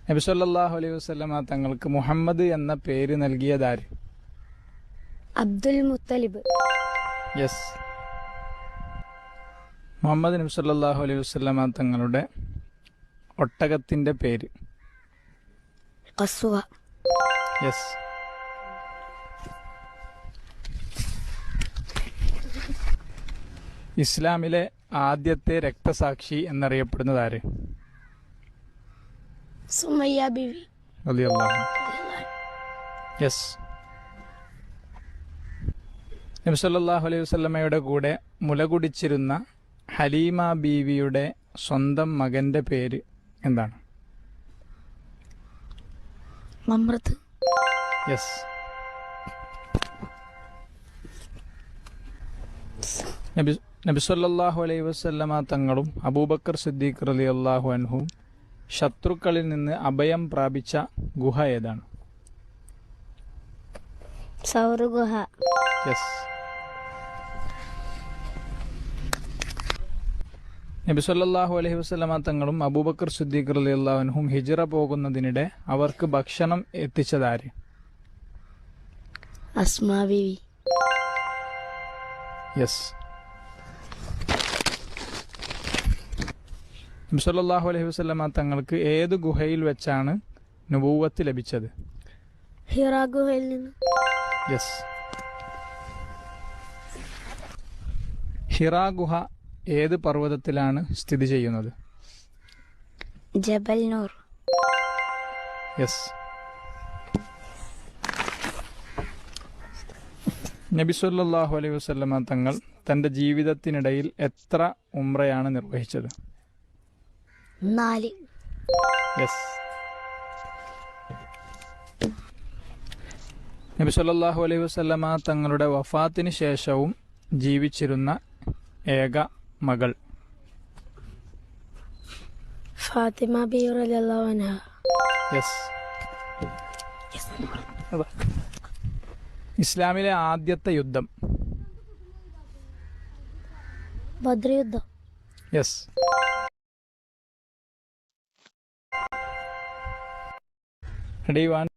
നബി സല്ലല്ലാഹു അലൈഹി വസല്ലമ തങ്ങൾക്ക് മുഹമ്മദ് എന്ന പേര് നൽകിയതാര്? അബ്ദുൽ മുത്തലിബ്. യെസ്. മുഹമ്മദ് നബി സല്ലല്ലാഹു അലൈഹി വസല്ലമ തങ്ങളുടെ ഒട്ടകത്തിൻ്റെ പേര്? ഖസ്വ. യെസ്. ഇസ്ലാമിലെ ആദ്യത്തെ രക്തസാക്ഷി എന്നറിയപ്പെടുന്നത് ആര്? സുമയ്യ ബീവി റളിയല്ലാഹു അൻഹ. യെസ്. നബി സല്ലല്ലാഹു അലൈഹി വസല്ലമയുടെ കൂടെ മുലകുടിച്ചിരുന്ന ഹലീമ ബീവിയുടെ സ്വന്തം മകന്റെ പേര് എന്താണ്? മമ്രത്ത്. യെസ്. നബി സല്ലല്ലാഹു അലൈഹി വസല്ലമ തങ്ങളും അബൂബക്കർ സിദ്ദീഖ് റളിയല്ലാഹു അൻഹു ശത്രുക്കളിൽ നിന്ന് അഭയം പ്രാപിച്ച ഗുഹ ഏതാണ്? സൗർ ഗുഹ. യെസ്. നബി സല്ലല്ലാഹു അലൈഹി വസല്ലമ തങ്ങളും അബൂബക്കർ സിദ്ദീഖ് റളിയല്ലാഹു അൻഹും ഹിജ്റ പോകുന്നതിനിടെ അവർക്ക് ഭക്ഷണം എത്തിച്ചതാര്? അസ്മാ ബീവി. യെസ്. നബി സല്ലല്ലാഹു അലൈഹി വസല്ലമ തങ്ങൾക്ക് ഏത് ഗുഹയിൽ വെച്ചാണ് നുബുവത്ത് ലഭിച്ചത്? ഹിറാ ഗുഹയിൽ നിന്ന്. യെസ്. ഹിറാ ഗുഹ ഏത് പർവ്വതത്തിലാണ് സ്ഥിതി ചെയ്യുന്നത്? ജബൽ നൂർ. യെസ്. നബി സല്ലല്ലാഹു അലൈഹി വസല്ലമ തങ്ങൾ തൻ്റെ ജീവിതത്തിനിടയിൽ എത്ര ഉംറയാണ് നിർവഹിച്ചത്? 4. യെസ്. നബി സല്ലല്ലാഹു അലൈഹി വസല്ലമ തങ്ങളുടെ വഫാത്തിന് ശേഷവും ജീവിച്ചിരുന്ന ഏക മകൾ? ഫാത്തിമ ബീവി റളിയല്ലാഹു അൻഹ. യെസ്. ഇസ്ലാമിലെ ആദ്യത്തെ യുദ്ധം? ബദ്ർ യുദ്ധം. യെസ്. റെഡി? 1